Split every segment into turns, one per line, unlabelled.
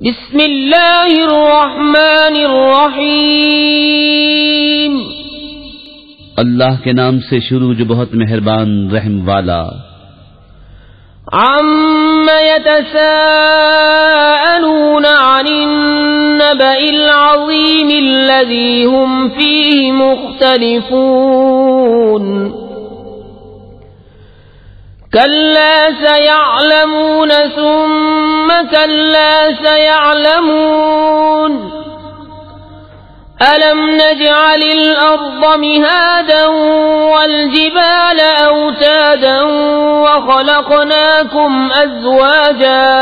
بسم اللہ الرحمن الرحیم،
اللہ کے نام سے شروع جو بہت مہربان رحم والا۔
عم يتساءلون عن النبأ العظیم الذی هم فیہ مختلفون کلا سیعلمون ثم کلا سیعلمون أَلَمْ نَجْعَلِ الْأَرْضَ مِهَادًا وَالْجِبَالَ أَوْتَادًا وَخَلَقْنَاكُمْ أَزْوَاجًا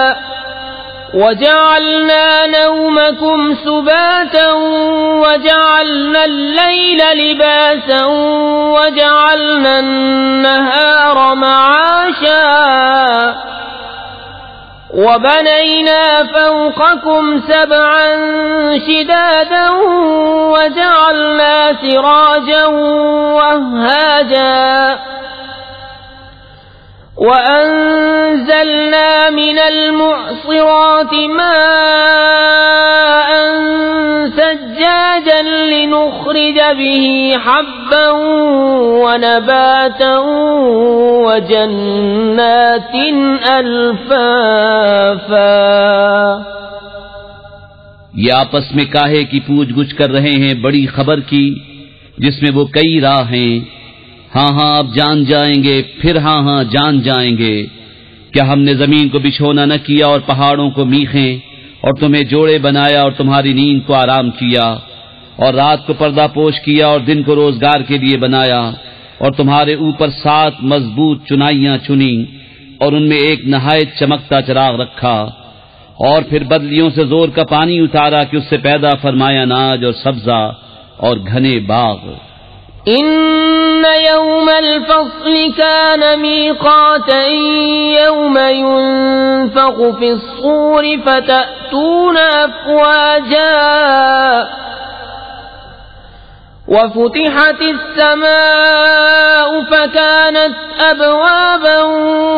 وَجَعَلْنَا نَوْمَكُمْ سُبَاتًا وَجَعَلْنَا اللَّيْلَ لِبَاسًا وَجَعَلْنَا النَّهَارَ مَعَاشًا وَبَنَيْنَا فَوْقَكُمْ سَبْعًا شِدَادًا وَجَعَلْنَا سِرَاجًا وَهَّاجًا وَأَنزَلْنَا مِنَ الْمُعْصِرَاتِ مَاءً ثَجَّاجًا لِنُخْرِجَ بِهِ حَبًّا وَنَبَاتًا وَجَنَّاتٍ أَلْفَافًا۔
یہ آپس میں کاہے کی پوچھ گچھ کر رہے ہیں بڑی خبر کی جس میں وہ کئی راہ ہیں۔ ہاں ہاں اب جان جائیں گے، پھر ہاں ہاں جان جائیں گے۔ کیا ہم نے زمین کو بچھونا نہ کیا اور پہاڑوں کو میخیں، اور تمہیں جوڑے بنایا اور تمہاری نیند کو آرام کیا، اور رات کو پردہ پوش کیا اور دن کو روزگار کے لیے بنایا، اور تمہارے اوپر 7 مضبوط چنائیاں چنی اور ان میں ایک نہایت چمکتا چراغ رکھا، اور پھر بدلیوں سے زور کا پانی اتارا کہ اس سے پیدا فرمایا اناج اور سبزہ اور گھنے باغ۔
ان يوم الفصل كان ميقاتا يوم ينفخ في الصور فتأتون أفواجا وفتحت السماء فكانت أبوابا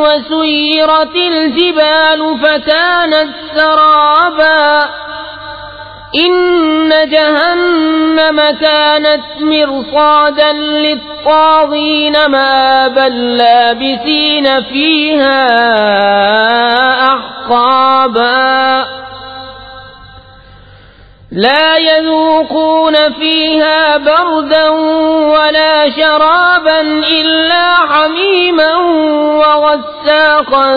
وسيرت الجبال فكانت سرابا إن جهنم كانت مرصادا للطاغين مآبا لابثين فيها أحقابا لا يذوقون فيها بردا ولا شرابا إلا حميما وغساقا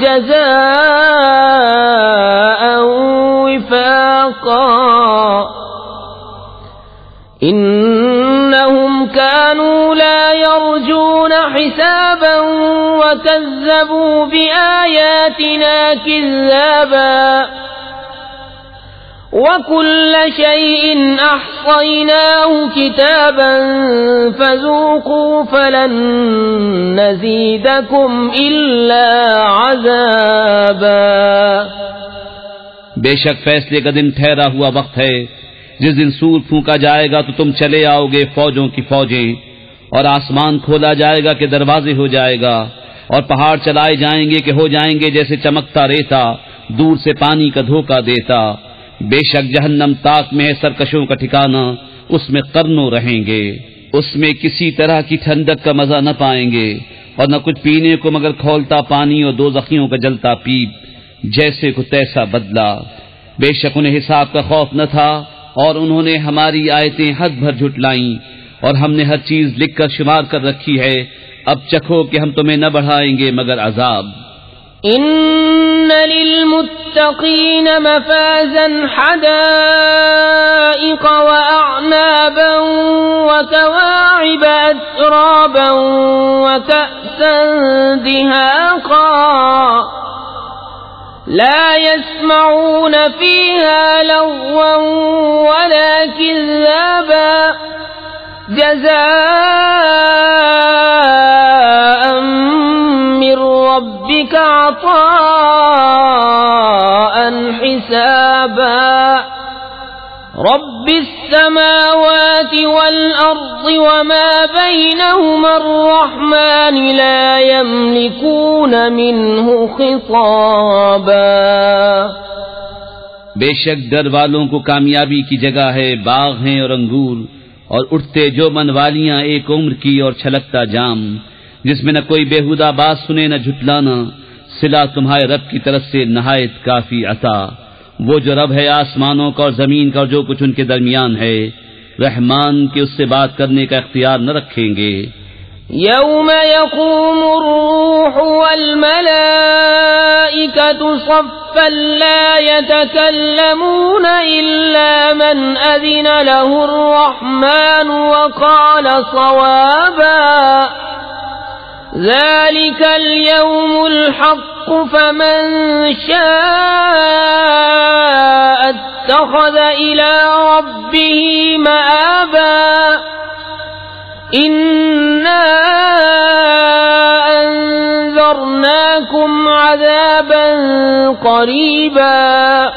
جزاء وفاقا إنهم كانوا لا يرجون حسابا وكذبوا بآياتنا كذابا وكل شيء أحصيناه كتابا فذوقوا فلن نزيدكم إلا عذابا۔
بے شک فیصلے کا دن ٹھہرا ہوا وقت ہے، جس دن سور پھونکا جائے گا تو تم چلے آؤ گے فوجوں کی فوجیں، اور آسمان کھولا جائے گا کہ دروازے ہو جائے گا، اور پہاڑ چلائے جائیں گے کہ ہو جائیں گے جیسے چمکتا ریتا دور سے پانی کا دھوکہ دیتا۔ بے شک جہنم تاک میں ہے سرکشوں کا ٹھکانہ، اس میں قرنوں رہیں گے، اس میں کسی طرح کی ٹھنڈک کا مزہ نہ پائیں گے اور نہ کچھ پینے کو مگر کھولتا پانی اور دوزخیوں کا جلتا پیپ، جیسے کو تیسا بدلا۔ بے شک انہیں حساب کا خوف نہ تھا اور انہوں نے ہماری آیتیں حد بھر جھٹلائیں، اور ہم نے ہر چیز لکھ کر شمار کر رکھی ہے، اب چکھو کہ ہم تمہیں نہ بڑھائیں گے مگر عذاب۔
ان للمتقین مفازا حدائق واعنابا وكواعب اترابا وكأسا دهاقا لا يسمعون فيها لغوا ولا كذابا جزاء من ربك عطاء حسابا رب السماوات والأرض وما بينهما الرحمن لا يملكون منه خطابا۔
بے شک ڈر والوں کو کامیابی کی جگہ ہے، باغ ہیں اور انگور اور اٹھتے جو من والیاں ایک عمر کی اور چھلکتا جام، جس میں نہ کوئی بےہودہ بات سنے نہ جھٹلانا، صلہ تمہارے رب کی طرف سے نہایت کافی عطا، وہ جو رب ہے آسمانوں کا اور زمین کا اور جو کچھ ان کے درمیان ہے، رحمان کے اس سے بات کرنے کا اختیار نہ رکھیں گے۔
يوم يقوم الروح والملائكة صفا لا يتكلمون إلا من أذن له الرحمن وقال صوابا ذلك اليوم الحق فمن شاء اتخذ إلى ربه مآبا إنا أنذرناكم عذابا قريبا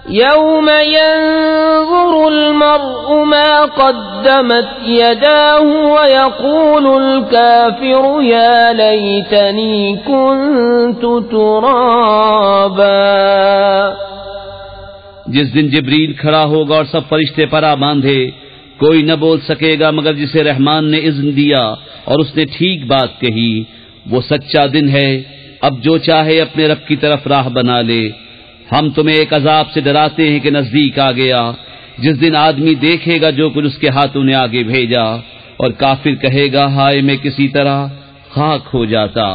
يوم ينظر المرء ما قدمت يداه ويقول الكافر يا ليتني كنت ترابا۔
جس دن جبریل کھڑا ہوگا اور سب فرشتے پرا باندھے، کوئی نہ بول سکے گا مگر جسے رحمان نے اذن دیا اور اس نے ٹھیک بات کہی، وہ سچا دن ہے، اب جو چاہے اپنے رب کی طرف راہ بنا لے۔ ہم تمہیں ایک عذاب سے ڈراتے ہیں کہ نزدیک آ گیا، جس دن آدمی دیکھے گا جو کچھ اس کے ہاتھوں نے آگے بھیجا، اور کافر کہے گا ہائے میں کسی طرح خاک ہو جاتا۔